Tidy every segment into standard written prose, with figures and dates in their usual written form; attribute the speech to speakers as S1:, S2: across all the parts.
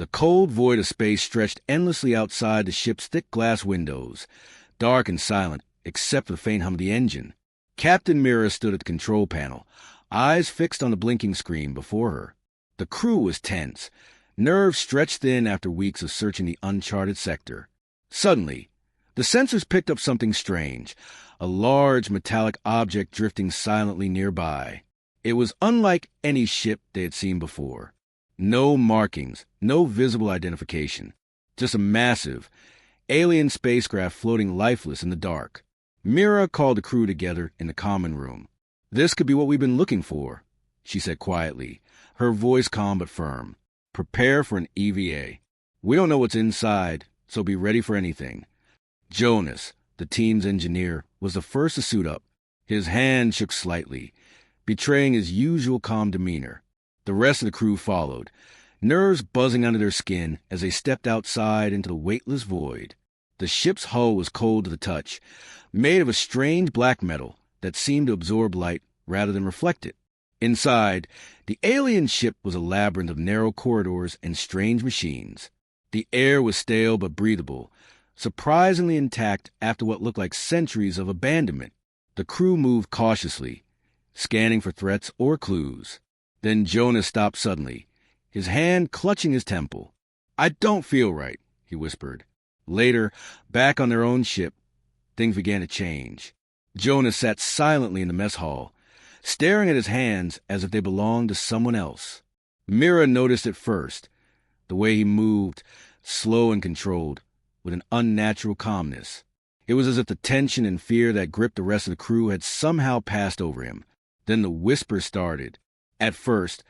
S1: The cold void of space stretched endlessly outside the ship's thick glass windows, dark and silent except for the faint hum of the engine. Captain Mira stood at the control panel, eyes fixed on the blinking screen before her. The crew was tense, nerves stretched thin after weeks of searching the uncharted sector. Suddenly, the sensors picked up something strange, a large metallic object drifting silently nearby. It was unlike any ship they had seen before. No markings, no visible identification. Just a massive, alien spacecraft floating lifeless in the dark. Mira called the crew together in the common room. "This could be what we've been looking for," she said quietly, her voice calm but firm. "Prepare for an EVA. We don't know what's inside, so be ready for anything." Jonas, the team's engineer, was the first to suit up. His hand shook slightly, betraying his usual calm demeanor. The rest of the crew followed, nerves buzzing under their skin as they stepped outside into the weightless void. The ship's hull was cold to the touch, made of a strange black metal that seemed to absorb light rather than reflect it. Inside, the alien ship was a labyrinth of narrow corridors and strange machines. The air was stale but breathable, surprisingly intact after what looked like centuries of abandonment. The crew moved cautiously, scanning for threats or clues. Then Jonas stopped suddenly, his hand clutching his temple. "I don't feel right," he whispered. Later, back on their own ship, things began to change. Jonas sat silently in the mess hall, staring at his hands as if they belonged to someone else. Mira noticed it first, the way he moved, slow and controlled, with an unnatural calmness. It was as if the tension and fear that gripped the rest of the crew had somehow passed over him. Then the whisper started. At first,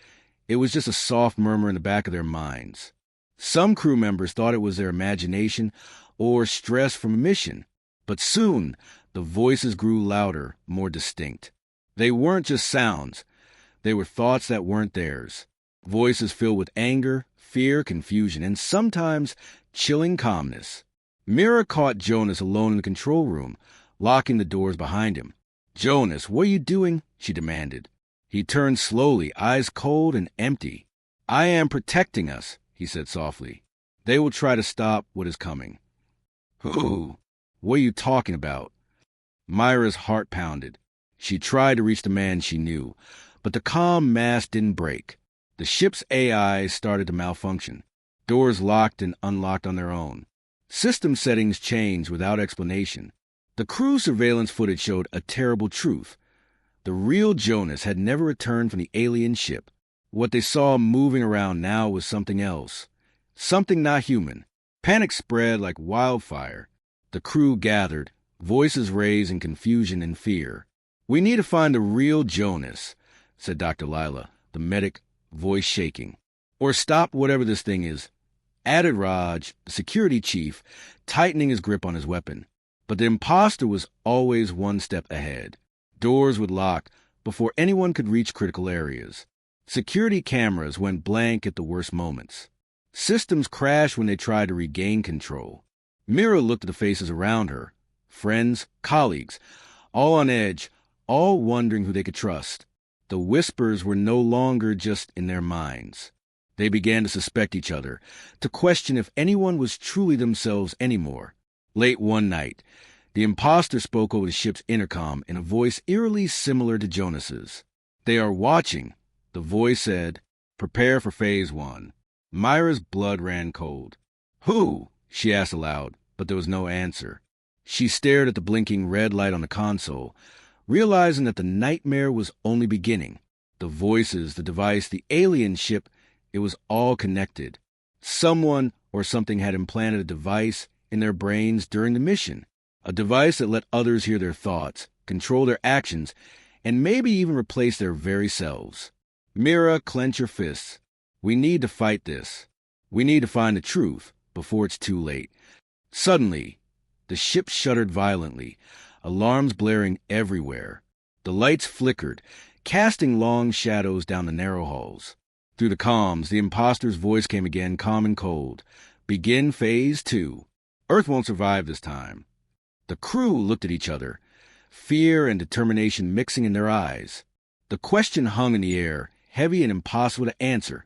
S1: it was just a soft murmur in the back of their minds. Some crew members thought it was their imagination or stress from a mission, but soon the voices grew louder, more distinct. They weren't just sounds. They were thoughts that weren't theirs. Voices filled with anger, fear, confusion, and sometimes chilling calmness. Mira caught Jonas alone in the control room, locking the doors behind him. "Jonas, what are you doing?" she demanded. He turned slowly, eyes cold and empty. "I am protecting us," he said softly. "They will try to stop what is coming." "Who? What are you talking about?" Myra's heart pounded. She tried to reach the man she knew, but the calm mask didn't break. The ship's AI started to malfunction. Doors locked and unlocked on their own. System settings changed without explanation. The crew surveillance footage showed a terrible truth. The real Jonas had never returned from the alien ship. What they saw moving around now was something else. Something not human. Panic spread like wildfire. The crew gathered, voices raised in confusion and fear. "We need to find the real Jonas," said Dr. Lila, the medic, voice shaking. "Or stop whatever this thing is," added Raj, the security chief, tightening his grip on his weapon. But the imposter was always one step ahead. Doors would lock before anyone could reach critical areas. Security cameras went blank at the worst moments. Systems crashed when they tried to regain control. Mira looked at the faces around her. Friends, colleagues, all on edge, all wondering who they could trust. The whispers were no longer just in their minds. They began to suspect each other, to question if anyone was truly themselves anymore. Late one night, the imposter spoke over the ship's intercom in a voice eerily similar to Jonas's. "They are watching," the voice said. "Prepare for Phase 1. Myra's blood ran cold. "Who?" she asked aloud, but there was no answer. She stared at the blinking red light on the console, realizing that the nightmare was only beginning. The voices, the device, the alien ship, it was all connected. Someone or something had implanted a device in their brains during the mission. A device that let others hear their thoughts, control their actions, and maybe even replace their very selves. Mira, clench your fists. We need to fight this. We need to find the truth before it's too late. Suddenly, the ship shuddered violently, alarms blaring everywhere. The lights flickered, casting long shadows down the narrow halls. Through the comms, the imposter's voice came again, calm and cold. "Begin Phase 2. Earth won't survive this time." The crew looked at each other, fear and determination mixing in their eyes. The question hung in the air, heavy and impossible to answer.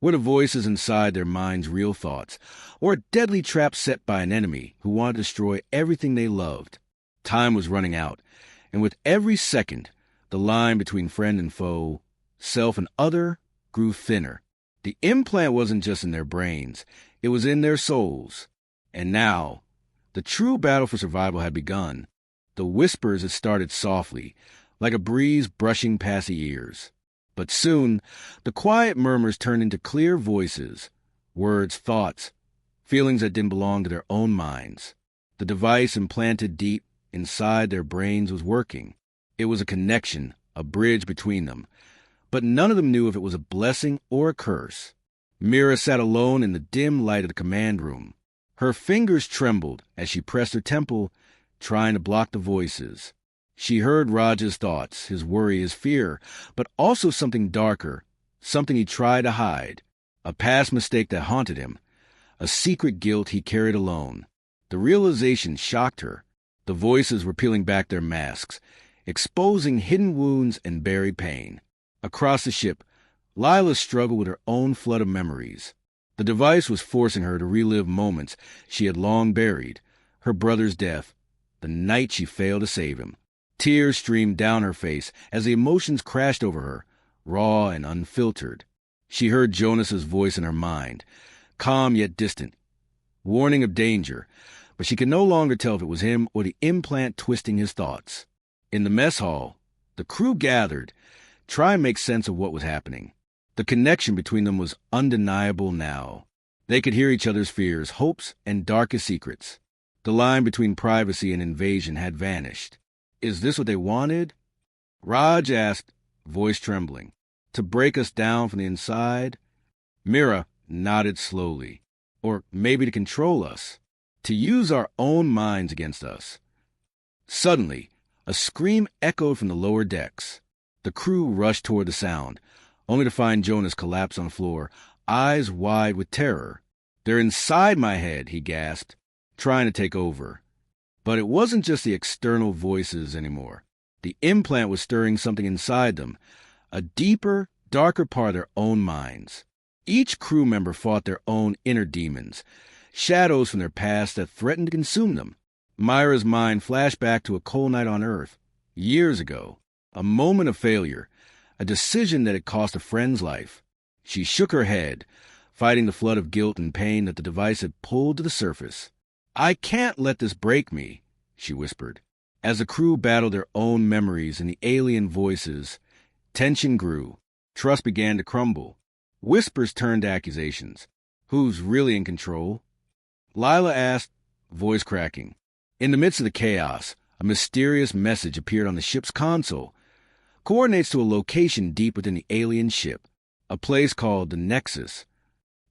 S1: Were the voices inside their minds real thoughts, or a deadly trap set by an enemy who wanted to destroy everything they loved? Time was running out, and with every second, the line between friend and foe, self and other, grew thinner. The implant wasn't just in their brains, it was in their souls. And now, the true battle for survival had begun. The whispers had started softly, like a breeze brushing past the ears. But soon, the quiet murmurs turned into clear voices, words, thoughts, feelings that didn't belong to their own minds. The device implanted deep inside their brains was working. It was a connection, a bridge between them. But none of them knew if it was a blessing or a curse. Mira sat alone in the dim light of the command room. Her fingers trembled as she pressed her temple, trying to block the voices. She heard Raj's thoughts, his worry, his fear, but also something darker, something he tried to hide, a past mistake that haunted him, a secret guilt he carried alone. The realization shocked her. The voices were peeling back their masks, exposing hidden wounds and buried pain. Across the ship, Lila struggled with her own flood of memories. The device was forcing her to relive moments she had long buried, her brother's death, the night she failed to save him. Tears streamed down her face as the emotions crashed over her, raw and unfiltered. She heard Jonas's voice in her mind, calm yet distant, warning of danger, but she could no longer tell if it was him or the implant twisting his thoughts. In the mess hall, the crew gathered, trying to make sense of what was happening. The connection between them was undeniable now. They could hear each other's fears, hopes, and darkest secrets. The line between privacy and invasion had vanished. Is this what they wanted? Raj asked, voice trembling. To break us down from the inside? Mira nodded slowly. Or maybe to control us. To use our own minds against us. Suddenly, a scream echoed from the lower decks. The crew rushed toward the sound, only to find Jonas collapse on the floor, eyes wide with terror. They're inside my head, he gasped, trying to take over. But it wasn't just the external voices anymore. The implant was stirring something inside them, a deeper, darker part of their own minds. Each crew member fought their own inner demons, shadows from their past that threatened to consume them. Myra's mind flashed back to a cold night on Earth, years ago, a moment of failure, a decision that had cost a friend's life. She shook her head, fighting the flood of guilt and pain that the device had pulled to the surface. I can't let this break me, she whispered. As the crew battled their own memories and the alien voices, tension grew. Trust began to crumble. Whispers turned to accusations. Who's really in control? Lila asked, voice cracking. In the midst of the chaos, a mysterious message appeared on the ship's console. Coordinates to a location deep within the alien ship, a place called the Nexus.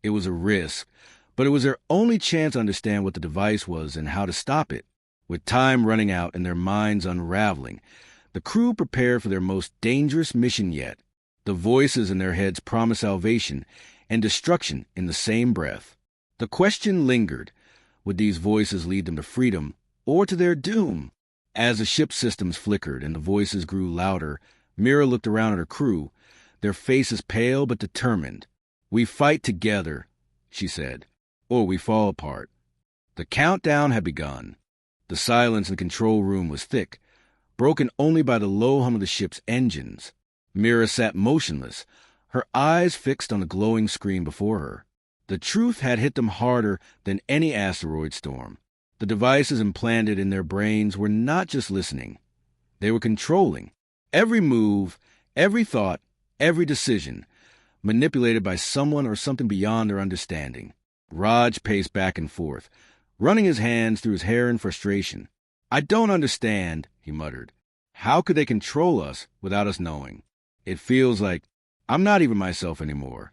S1: It was a risk, but it was their only chance to understand what the device was and how to stop it. With time running out and their minds unraveling, the crew prepared for their most dangerous mission yet. The voices in their heads promised salvation and destruction in the same breath. The question lingered, would these voices lead them to freedom or to their doom? As the ship's systems flickered and the voices grew louder, Mira looked around at her crew, their faces pale but determined. We fight together, she said, or we fall apart. The countdown had begun. The silence in the control room was thick, broken only by the low hum of the ship's engines. Mira sat motionless, her eyes fixed on the glowing screen before her. The truth had hit them harder than any asteroid storm. The devices implanted in their brains were not just listening. They were controlling. Every move, every thought, every decision, manipulated by someone or something beyond their understanding. Raj paced back and forth, running his hands through his hair in frustration. I don't understand, he muttered. How could they control us without us knowing? It feels like I'm not even myself anymore.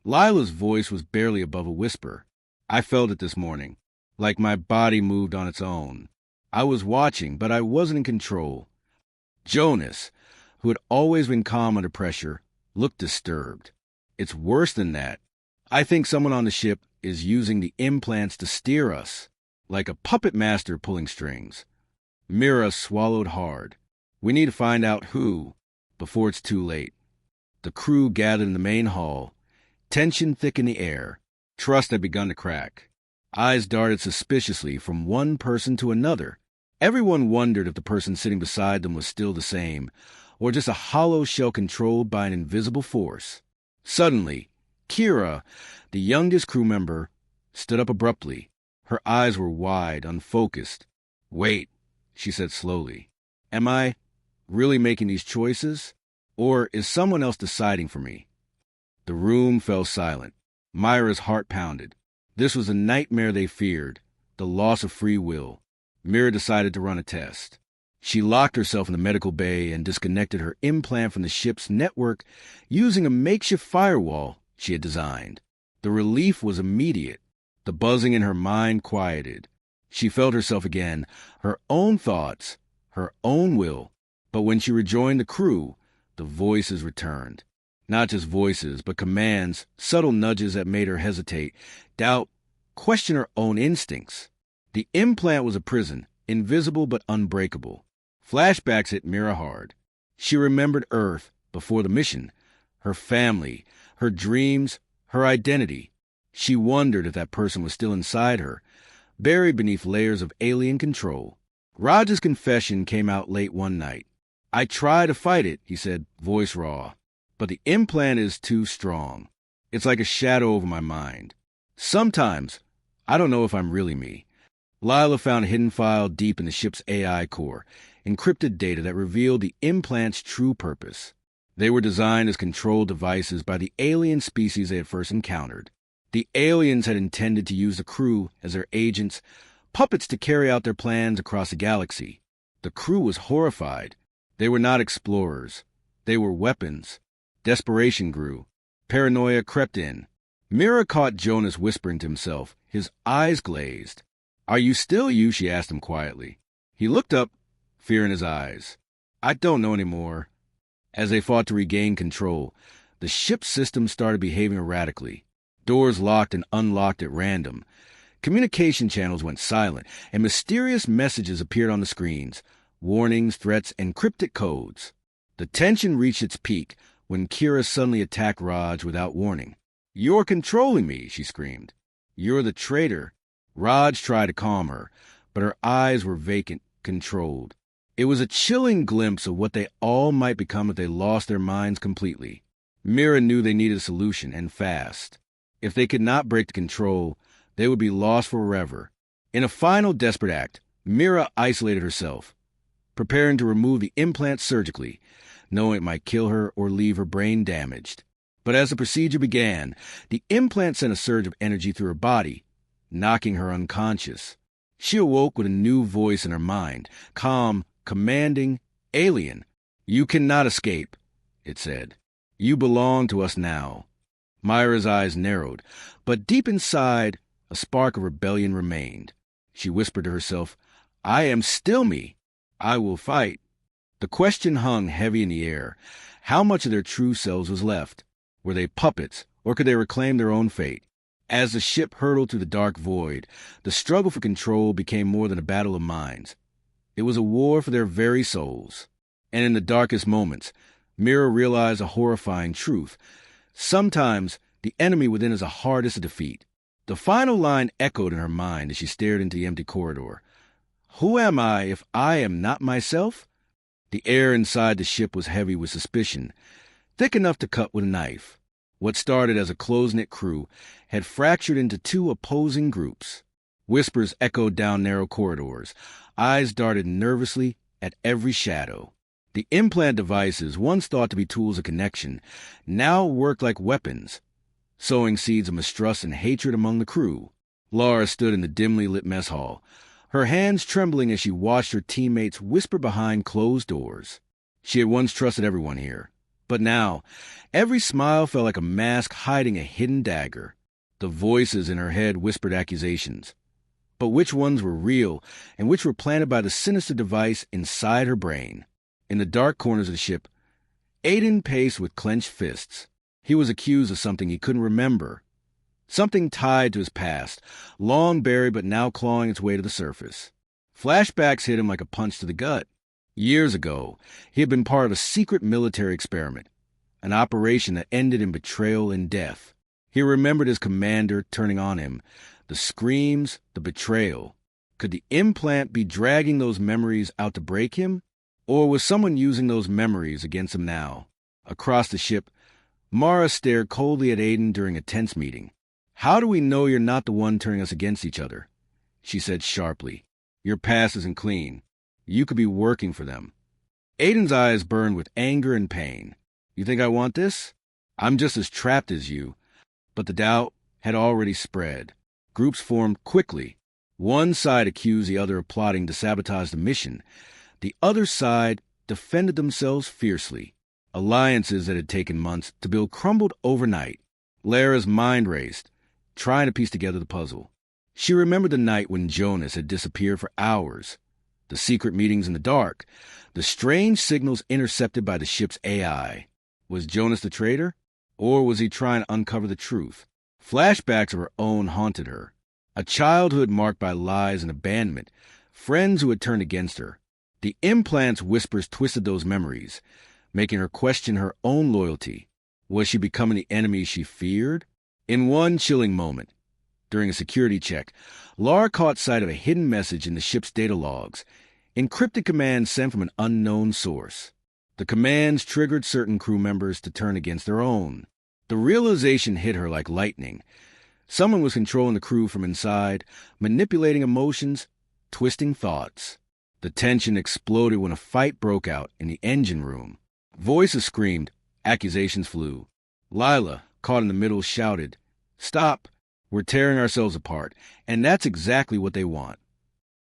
S1: Lila's voice was barely above a whisper. I felt it this morning, like my body moved on its own. I was watching, but I wasn't in control. Jonas, who had always been calm under pressure, looked disturbed. It's worse than that. I think someone on the ship is using the implants to steer us, like a puppet master pulling strings. Mira swallowed hard. We need to find out who, before it's too late. The crew gathered in the main hall, Tension thick in the air. Trust had begun to crack. Eyes darted suspiciously from one person to another. Everyone wondered if the person sitting beside them was still the same, or just a hollow shell controlled by an invisible force. Suddenly, Kira, the youngest crew member, stood up abruptly. Her eyes were wide, unfocused. "Wait," she said slowly. "Am I really making these choices? Or is someone else deciding for me?" The room fell silent. Myra's heart pounded. This was the nightmare they feared, the loss of free will. Mira decided to run a test. She locked herself in the medical bay and disconnected her implant from the ship's network using a makeshift firewall she had designed. The relief was immediate. The buzzing in her mind quieted. She felt herself again, her own thoughts, her own will. But when she rejoined the crew, the voices returned. Not just voices, but commands, subtle nudges that made her hesitate, doubt, question her own instincts. The implant was a prison, invisible but unbreakable. Flashbacks hit Mira hard. She remembered Earth before the mission, her family, her dreams, her identity. She wondered if that person was still inside her, buried beneath layers of alien control. Raj's confession came out late one night. "I try to fight it," he said, voice raw, "but the implant is too strong. It's like a shadow over my mind. Sometimes, I don't know if I'm really me." Lila found a hidden file deep in the ship's AI core, encrypted data that revealed the implant's true purpose. They were designed as control devices by the alien species they had first encountered. The aliens had intended to use the crew as their agents, puppets to carry out their plans across the galaxy. The crew was horrified. They were not explorers. They were weapons. Desperation grew. Paranoia crept in. Mira caught Jonas whispering to himself, his eyes glazed. "Are you still you?" she asked him quietly. He looked up, fear in his eyes. "I don't know anymore." As they fought to regain control, the ship's system started behaving erratically. Doors locked and unlocked at random. Communication channels went silent, and mysterious messages appeared on the screens. Warnings, threats, and cryptic codes. The tension reached its peak when Kira suddenly attacked Raj without warning. "You're controlling me," she screamed. "You're the traitor." Raj tried to calm her, but her eyes were vacant, controlled. It was a chilling glimpse of what they all might become if they lost their minds completely. Mira knew they needed a solution, and fast. If they could not break the control, they would be lost forever. In a final desperate act, Mira isolated herself, preparing to remove the implant surgically, knowing it might kill her or leave her brain damaged. But as the procedure began, the implant sent a surge of energy through her body, knocking her unconscious. She awoke with a new voice in her mind, calm, commanding, alien. "You cannot escape," it said. "You belong to us now." Myra's eyes narrowed, but deep inside, a spark of rebellion remained. She whispered to herself, "I am still me. I will fight." The question hung heavy in the air. How much of their true selves was left? Were they puppets, or could they reclaim their own fate? As the ship hurtled through the dark void, the struggle for control became more than a battle of minds. It was a war for their very souls. And in the darkest moments, Mira realized a horrifying truth. Sometimes, the enemy within is the hardest to defeat. The final line echoed in her mind as she stared into the empty corridor. "Who am I if I am not myself?" The air inside the ship was heavy with suspicion, thick enough to cut with a knife. What started as a close-knit crew had fractured into two opposing groups. Whispers echoed down narrow corridors. Eyes darted nervously at every shadow. The implant devices, once thought to be tools of connection, now worked like weapons, sowing seeds of mistrust and hatred among the crew. Laura stood in the dimly lit mess hall, her hands trembling as she watched her teammates whisper behind closed doors. She had once trusted everyone here, but now, every smile felt like a mask hiding a hidden dagger. The voices in her head whispered accusations. But which ones were real, and which were planted by the sinister device inside her brain? In the dark corners of the ship, Aiden paced with clenched fists. He was accused of something he couldn't remember. Something tied to his past, long buried but now clawing its way to the surface. Flashbacks hit him like a punch to the gut. Years ago, he had been part of a secret military experiment, an operation that ended in betrayal and death. He remembered his commander turning on him, the screams, the betrayal. Could the implant be dragging those memories out to break him? Or was someone using those memories against him now? Across the ship, Mara stared coldly at Aiden during a tense meeting. "How do we know you're not the one turning us against each other?" she said sharply. "Your past isn't clean. You could be working for them." Aiden's eyes burned with anger and pain. "You think I want this? I'm just as trapped as you." But the doubt had already spread. Groups formed quickly. One side accused the other of plotting to sabotage the mission. The other side defended themselves fiercely. Alliances that had taken months to build crumbled overnight. Lara's mind raced, trying to piece together the puzzle. She remembered the night when Jonas had disappeared for hours, the secret meetings in the dark, the strange signals intercepted by the ship's AI. Was Jonas the traitor, or was he trying to uncover the truth? Flashbacks of her own haunted her. A childhood marked by lies and abandonment, friends who had turned against her. The implant's whispers twisted those memories, making her question her own loyalty. Was she becoming the enemy she feared? In one chilling moment, during a security check, Lara caught sight of a hidden message in the ship's data logs, encrypted commands sent from an unknown source. The commands triggered certain crew members to turn against their own. The realization hit her like lightning. Someone was controlling the crew from inside, manipulating emotions, twisting thoughts. The tension exploded when a fight broke out in the engine room. Voices screamed, accusations flew. Lila, caught in the middle, shouted, "Stop! We're tearing ourselves apart, and that's exactly what they want."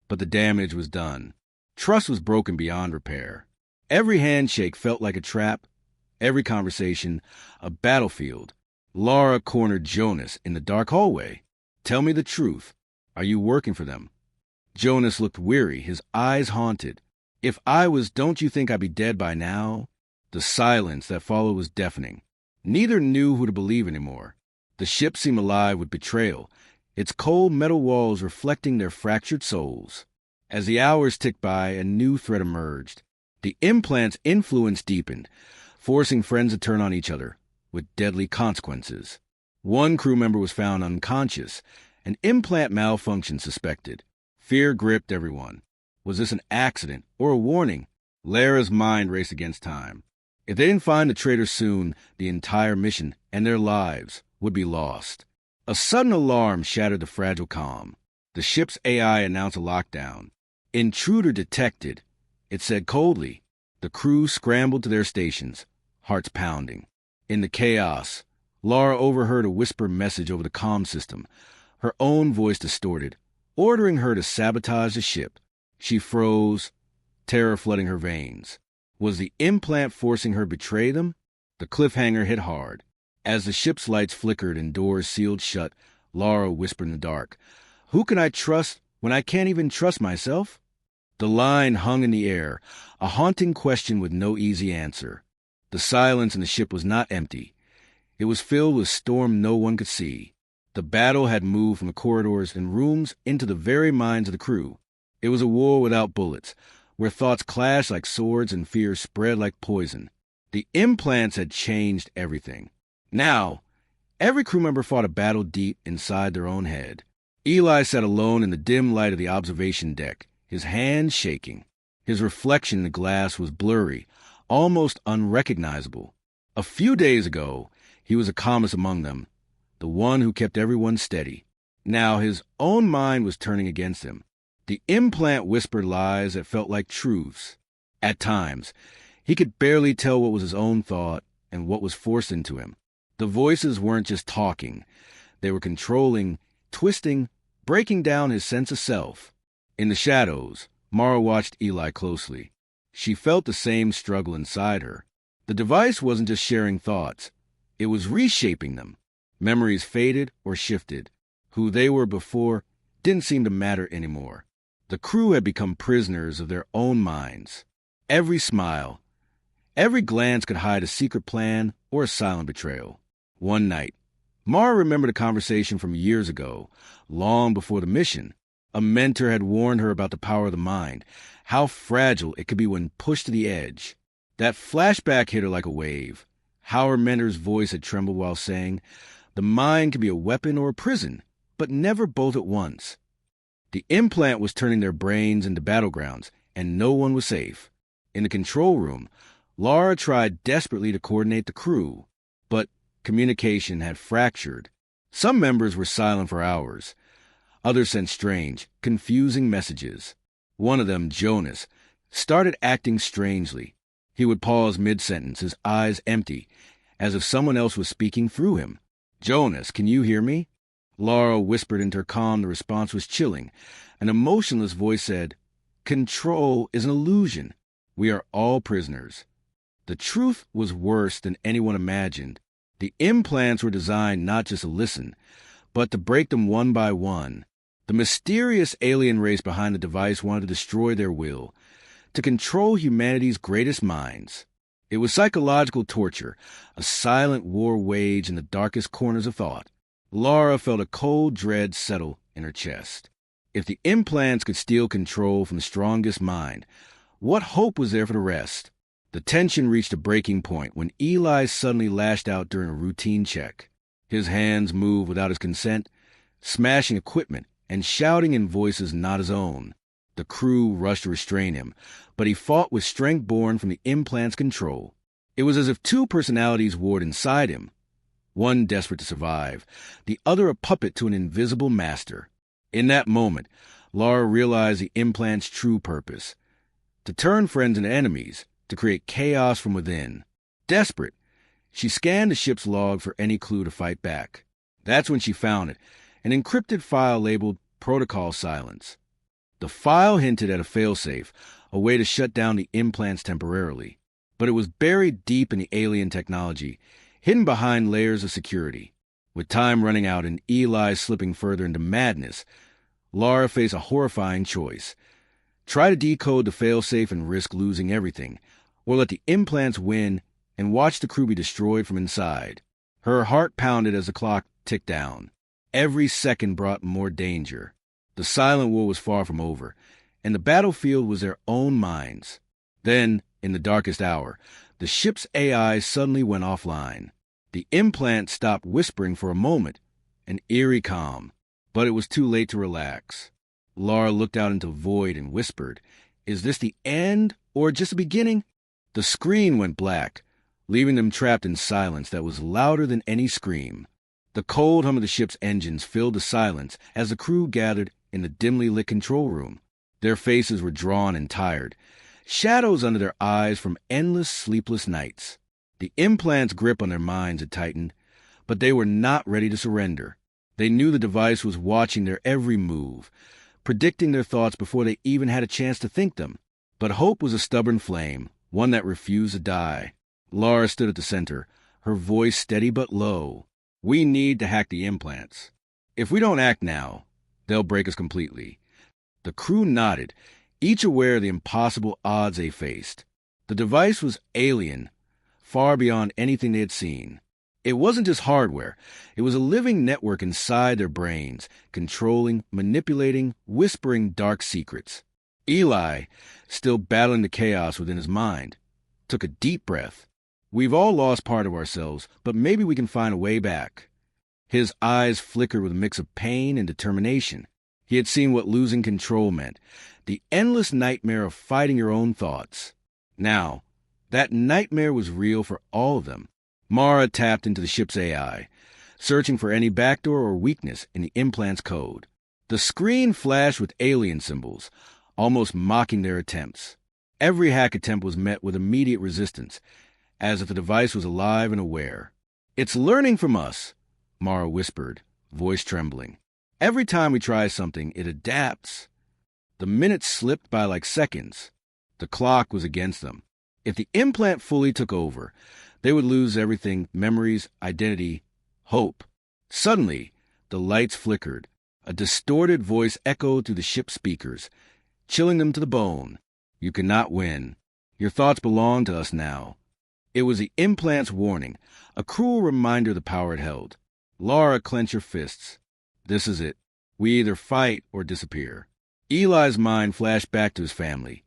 S1: But the damage was done. Trust was broken beyond repair. Every handshake felt like a trap, every conversation a battlefield. Lara cornered Jonas in the dark hallway. "Tell me the truth. Are you working for them?" Jonas looked weary, his eyes haunted. "If I was, don't you think I'd be dead by now?" The silence that followed was deafening. Neither knew who to believe anymore. The ship seemed alive with betrayal, its cold metal walls reflecting their fractured souls. As the hours ticked by, a new threat emerged. The implant's influence deepened, forcing friends to turn on each other, with deadly consequences. One crew member was found unconscious, an implant malfunction suspected. Fear gripped everyone. Was this an accident or a warning? Lara's mind raced against time. If they didn't find the traitor soon, the entire mission and their lives would be lost. A sudden alarm shattered the fragile calm. The ship's AI announced a lockdown. "Intruder detected," it said coldly. The crew scrambled to their stations, hearts pounding. In the chaos, Lara overheard a whispered message over the comm system, her own voice distorted, ordering her to sabotage the ship. She froze, terror flooding her veins. Was the implant forcing her to betray them? The cliffhanger hit hard. As the ship's lights flickered and doors sealed shut, Lara whispered in the dark, "Who can I trust when I can't even trust myself?" The line hung in the air, a haunting question with no easy answer. The silence in the ship was not empty. It was filled with storm no one could see. The battle had moved from the corridors and rooms into the very minds of the crew. It was a war without bullets, where thoughts clashed like swords and fear spread like poison. The implants had changed everything. Now, every crew member fought a battle deep inside their own head. Eli sat alone in the dim light of the observation deck, his hands shaking. His reflection in the glass was blurry, almost unrecognizable. A few days ago, he was the calmest among them, the one who kept everyone steady. Now his own mind was turning against him. The implant whispered lies that felt like truths. At times, he could barely tell what was his own thought and what was forced into him. The voices weren't just talking. They were controlling, twisting, breaking down his sense of self. In the shadows, Mara watched Eli closely. She felt the same struggle inside her. The device wasn't just sharing thoughts. It was reshaping them. Memories faded or shifted. Who they were before didn't seem to matter anymore. The crew had become prisoners of their own minds. Every smile, every glance could hide a secret plan or a silent betrayal. One night, Mara remembered a conversation from years ago, long before the mission. A mentor had warned her about the power of the mind, how fragile it could be when pushed to the edge. That flashback hit her like a wave. How her mentor's voice had trembled while saying, The mind can be a weapon or a prison, but never both at once. The implant was turning their brains into battlegrounds, and no one was safe. In the control room, Laura tried desperately to coordinate the crew, but communication had fractured. Some members were silent for hours. Others sent strange, confusing messages. One of them, Jonas, started acting strangely. He would pause mid-sentence, his eyes empty, as if someone else was speaking through him. "Jonas, can you hear me?" Laura whispered into her comm. The response was chilling. An emotionless voice said, "Control is an illusion. We are all prisoners." The truth was worse than anyone imagined. The implants were designed not just to listen, but to break them one by one. The mysterious alien race behind the device wanted to destroy their will, to control humanity's greatest minds. It was psychological torture, a silent war waged in the darkest corners of thought. Laura felt a cold dread settle in her chest. If the implants could steal control from the strongest mind, what hope was there for the rest? The tension reached a breaking point when Eli suddenly lashed out during a routine check. His hands moved without his consent, smashing equipment and shouting in voices not his own. The crew rushed to restrain him, but he fought with strength born from the implant's control. It was as if two personalities warred inside him, one desperate to survive, the other a puppet to an invisible master. In that moment, Laura realized the implant's true purpose: to turn friends into enemies, to create chaos from within. Desperate, she scanned the ship's log for any clue to fight back. That's when she found it, an encrypted file labeled Protocol Silence. The file hinted at a failsafe, a way to shut down the implants temporarily. But it was buried deep in the alien technology, hidden behind layers of security. With time running out and Eli slipping further into madness, Laura faced a horrifying choice. Try to decode the failsafe and risk losing everything, or let the implants win and watch the crew be destroyed from inside. Her heart pounded as the clock ticked down. Every second brought more danger. The silent war was far from over, and the battlefield was their own minds. Then, in the darkest hour, the ship's AI suddenly went offline. The implant stopped whispering for a moment, an eerie calm, but it was too late to relax. Laura looked out into the void and whispered, "Is this the end, or just the beginning?" The screen went black, leaving them trapped in silence that was louder than any scream. The cold hum of the ship's engines filled the silence as the crew gathered in the dimly lit control room. Their faces were drawn and tired, shadows under their eyes from endless sleepless nights. The implant's grip on their minds had tightened, but they were not ready to surrender. They knew the device was watching their every move, predicting their thoughts before they even had a chance to think them. But hope was a stubborn flame, one that refused to die. Laura stood at the center, her voice steady but low. "We need to hack the implants. If we don't act now, they'll break us completely." The crew nodded, each aware of the impossible odds they faced. The device was alien, far beyond anything they had seen. It wasn't just hardware. It was a living network inside their brains, controlling, manipulating, whispering dark secrets. Eli, still battling the chaos within his mind, took a deep breath. "We've all lost part of ourselves, but maybe we can find a way back." His eyes flickered with a mix of pain and determination. He had seen what losing control meant, the endless nightmare of fighting your own thoughts. Now, that nightmare was real for all of them. Mara tapped into the ship's AI, searching for any backdoor or weakness in the implant's code. The screen flashed with alien symbols, almost mocking their attempts. Every hack attempt was met with immediate resistance, as if the device was alive and aware. "It's learning from us," Mara whispered, voice trembling. "Every time we try something, it adapts." The minutes slipped by like seconds. The clock was against them. If the implant fully took over, they would lose everything: memories, identity, hope. Suddenly, the lights flickered. A distorted voice echoed through the ship's speakers, chilling them to the bone. "You cannot win. Your thoughts belong to us now." It was the implant's warning, a cruel reminder of the power it held. Laura clenched her fists. This is it. We either fight or disappear. Eli's mind flashed back to his family.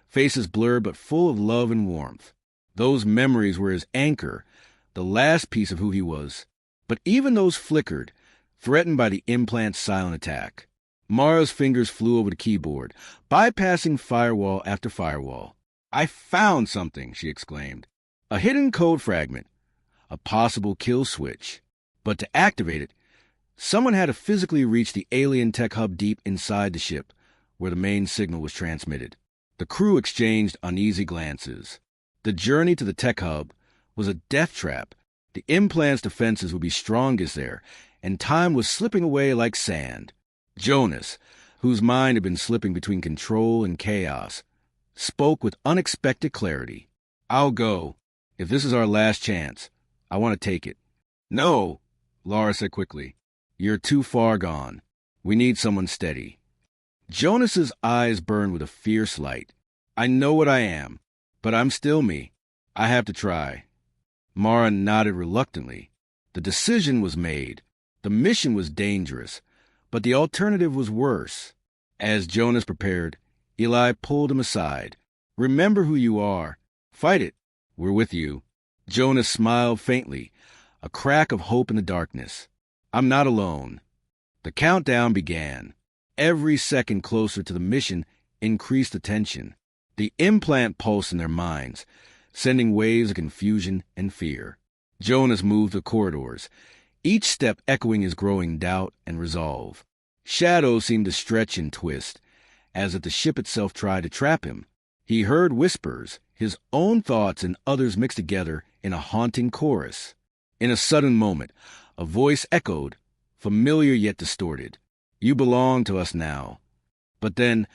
S1: Faces blurred but full of love and warmth. Those memories were his anchor, the last piece of who he was. But even those flickered, threatened by the implant's silent attack. Mara's fingers flew over the keyboard, bypassing firewall after firewall. "I found something," she exclaimed. "A hidden code fragment. A possible kill switch. But to activate it, someone had to physically reach the alien tech hub deep inside the ship, where the main signal was transmitted." The crew exchanged uneasy glances. The journey to the tech hub was a death trap. The implant's defenses would be strongest there, and time was slipping away like sand. Jonas, whose mind had been slipping between control and chaos, spoke with unexpected clarity. "I'll go. If this is our last chance, I want to take it." "No," Laura said quickly. "You're too far gone. We need someone steady." Jonas's eyes burned with a fierce light. "I know what I am, but I'm still me. I have to try." Mara nodded reluctantly. The decision was made. The mission was dangerous, but the alternative was worse. As Jonas prepared, Eli pulled him aside. "Remember who you are. Fight it. We're with you." Jonas smiled faintly, a crack of hope in the darkness. "I'm not alone." The countdown began. Every second closer to the mission increased the tension. The implant pulsed in their minds, sending waves of confusion and fear. Jonas moved the corridors, each step echoing his growing doubt and resolve. Shadows seemed to stretch and twist, as if the ship itself tried to trap him. He heard whispers, his own thoughts and others mixed together in a haunting chorus. In a sudden moment, a voice echoed, familiar yet distorted. "You belong to us now." But then,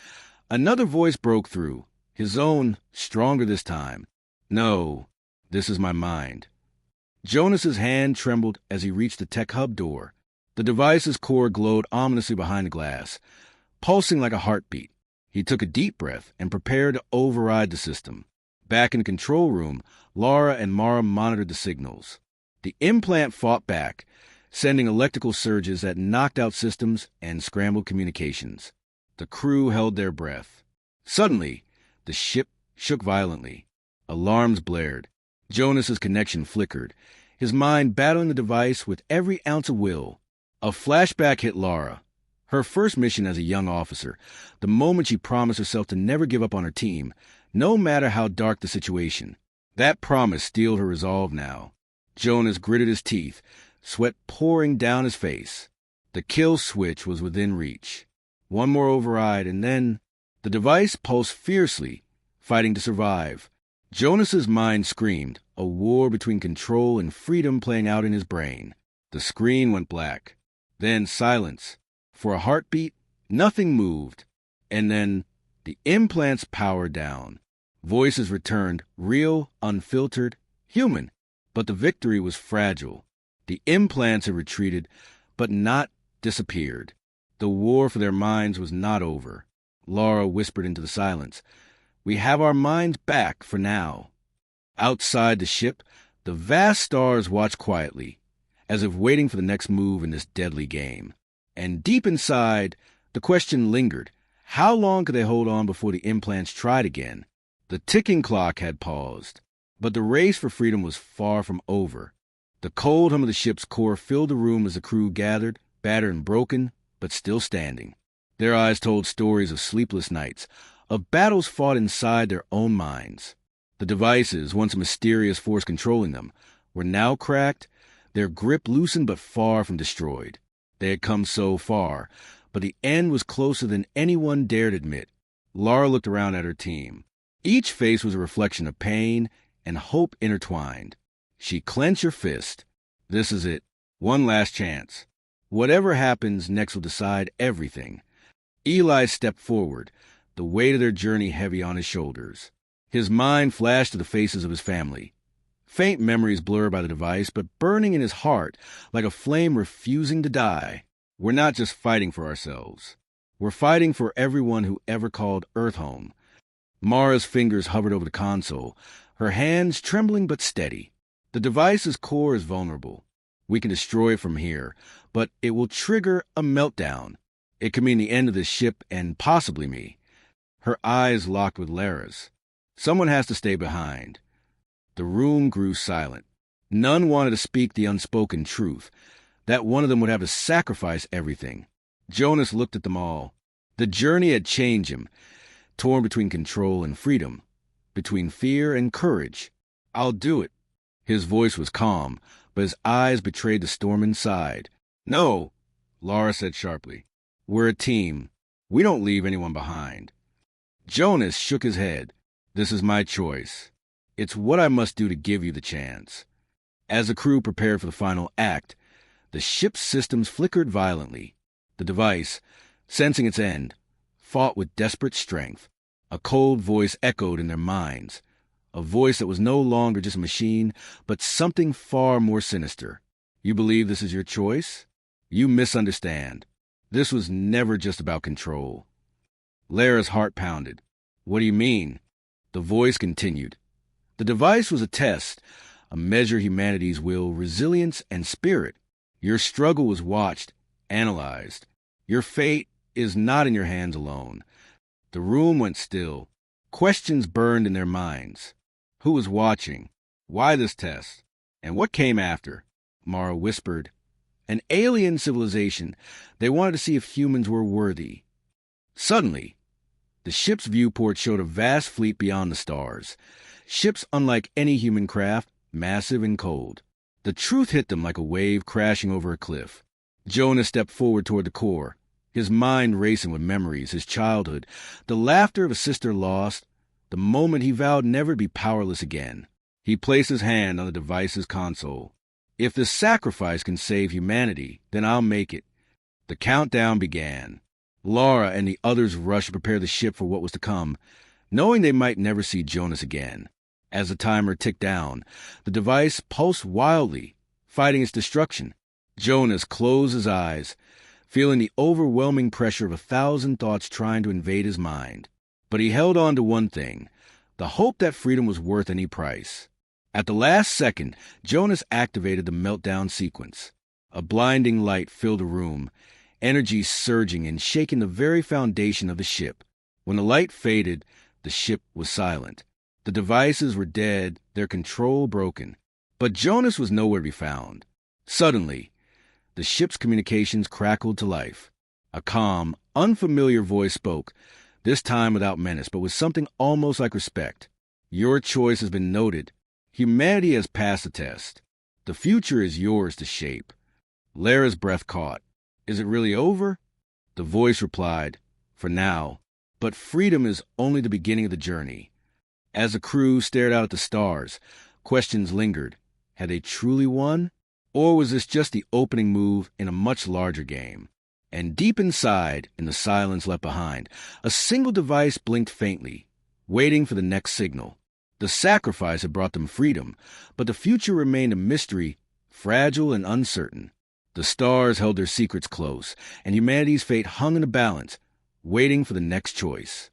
S1: another voice broke through, his own, stronger this time. "No, this is my mind." Jonas's hand trembled as he reached the tech hub door. The device's core glowed ominously behind the glass, pulsing like a heartbeat. He took a deep breath and prepared to override the system. Back in the control room, Laura and Mara monitored the signals. The implant fought back, sending electrical surges that knocked out systems and scrambled communications. The crew held their breath. Suddenly, the ship shook violently. Alarms blared. Jonas's connection flickered, his mind battling the device with every ounce of will. A flashback hit Laura. Her first mission as a young officer, the moment she promised herself to never give up on her team, no matter how dark the situation. That promise steeled her resolve now. Jonas gritted his teeth, sweat pouring down his face. The kill switch was within reach. One more override, and then the device pulsed fiercely, fighting to survive. Jonas's mind screamed, a war between control and freedom playing out in his brain. The screen went black. Then silence. For a heartbeat, nothing moved. And then the implant's power down. Voices returned, real, unfiltered, human. But the victory was fragile. The implants had retreated, but not disappeared. The war for their minds was not over. Laura whispered into the silence. "We have our minds back for now." Outside the ship, the vast stars watched quietly, as if waiting for the next move in this deadly game. And deep inside, the question lingered. How long could they hold on before the implants tried again? The ticking clock had paused, but the race for freedom was far from over. The cold hum of the ship's core filled the room as the crew gathered, battered and broken, but still standing. Their eyes told stories of sleepless nights, of battles fought inside their own minds. The devices, once a mysterious force controlling them, were now cracked, their grip loosened but far from destroyed. They had come so far, but the end was closer than anyone dared admit. Laura looked around at her team. Each face was a reflection of pain and hope intertwined. She clenched her fist. This is it. One last chance. Whatever happens next will decide everything. Eli stepped forward, the weight of their journey heavy on his shoulders. His mind flashed to the faces of his family. Faint memories blurred by the device, but burning in his heart like a flame refusing to die. We're not just fighting for ourselves. We're fighting for everyone who ever called Earth home. Mara's fingers hovered over the console, her hands trembling but steady. The device's core is vulnerable. We can destroy it from here, but it will trigger a meltdown. It could mean the end of this ship and possibly me. Her eyes locked with Lara's. Someone has to stay behind. The room grew silent. None wanted to speak the unspoken truth, that one of them would have to sacrifice everything. Jonas looked at them all. The journey had changed him, torn between control and freedom, between fear and courage. "I'll do it." His voice was calm, but his eyes betrayed the storm inside. "No," Laura said sharply. "We're a team. We don't leave anyone behind." Jonas shook his head. "This is my choice. It's what I must do to give you the chance." As the crew prepared for the final act, the ship's systems flickered violently. The device, sensing its end, fought with desperate strength. A cold voice echoed in their minds, a voice that was no longer just a machine, but something far more sinister. "You believe this is your choice? You misunderstand. This was never just about control." Lara's heart pounded. "What do you mean?" The voice continued. "The device was a test, a measure of humanity's will, resilience, and spirit. Your struggle was watched, analyzed. Your fate is not in your hands alone." The room went still. Questions burned in their minds. Who was watching? Why this test? And what came after? Mara whispered. "An alien civilization. They wanted to see if humans were worthy." Suddenly, the ship's viewport showed a vast fleet beyond the stars. Ships unlike any human craft, massive and cold. The truth hit them like a wave crashing over a cliff. Jonas stepped forward toward the core, his mind racing with memories, his childhood, the laughter of a sister lost, the moment he vowed never to be powerless again. He placed his hand on the device's console. "If this sacrifice can save humanity, then I'll make it." The countdown began. Laura and the others rushed to prepare the ship for what was to come, knowing they might never see Jonas again. As the timer ticked down, the device pulsed wildly, fighting its destruction. Jonas closed his eyes, feeling the overwhelming pressure of 1,000 thoughts trying to invade his mind. But he held on to one thing, the hope that freedom was worth any price. At the last second, Jonas activated the meltdown sequence. A blinding light filled the room, energy surging and shaking the very foundation of the ship. When the light faded, the ship was silent. The devices were dead, their control broken. But Jonas was nowhere to be found. Suddenly, the ship's communications crackled to life. A calm, unfamiliar voice spoke, this time without menace, but with something almost like respect. "Your choice has been noted. Humanity has passed the test. The future is yours to shape." Lara's breath caught. "Is it really over?" The voice replied, "For now. But freedom is only the beginning of the journey." As the crew stared out at the stars, questions lingered. Had they truly won? Or was this just the opening move in a much larger game? And deep inside, in the silence left behind, a single device blinked faintly, waiting for the next signal. The sacrifice had brought them freedom, but the future remained a mystery, fragile and uncertain. The stars held their secrets close, and humanity's fate hung in the balance, waiting for the next choice.